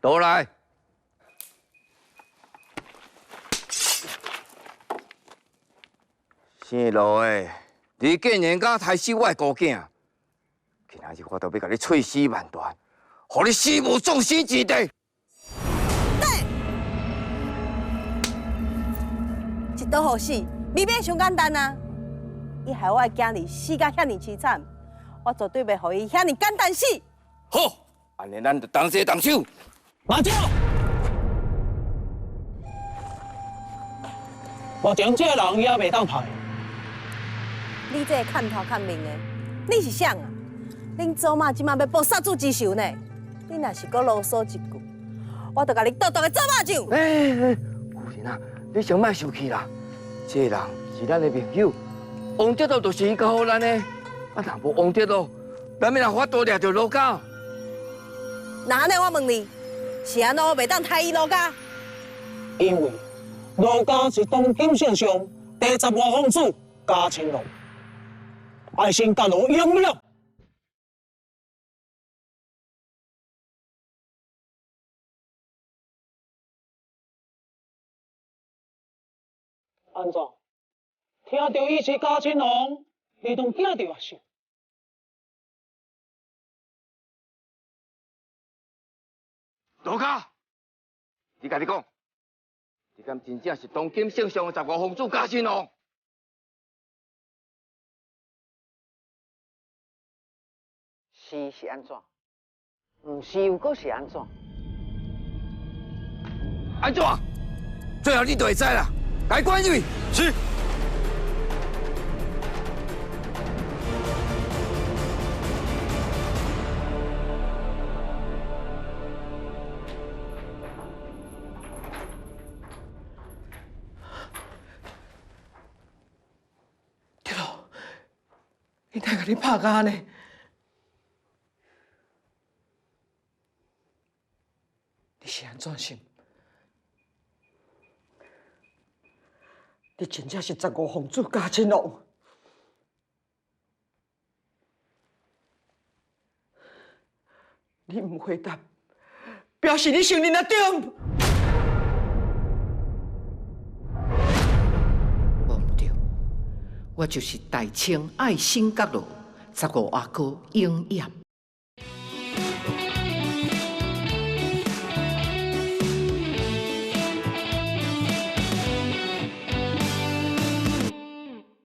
倒来。生路的，你竟然敢杀死我的孤囝！今仔日我都要甲你碎尸万段，互你死无葬身之地！一刀好死，未免上简单啊！伊害我的囝儿死甲遐尼凄惨，我绝对袂互伊遐尼简单死。好，安尼咱就同齐动手。马上！目前这个人也袂当派。你这个看头看面的，你是啥啊？恁祖妈即马要报杀子之仇呢？你若是搁啰嗦一句，我就甲你剁剁个做肉酱。夫人啊，你先莫生气啦。这个人是咱的朋友，王德禄就是伊教互咱的。啊，若无王德禄，咱要哪法度掠着罗家？那安尼我问你，是安怎我袂当杀伊罗家？因为罗家是东京圣上第15皇子嘉庆龙，爱新甲罗养了。安怎？听到伊是嘉庆龙，你当惊着啊是？罗家，你甲你讲，你敢真正是东京圣上的15皇子嘉庆龙？是安怎？毋是又搁是安怎？安怎？最后你就会知啦。该关入去。是。铁路，你太甲你拍甲呢？你是安怎想？你真正是15皇子嘉庆龙？你唔回答，表示你承认啊对？无对，我就是大清爱新觉罗15阿哥永业。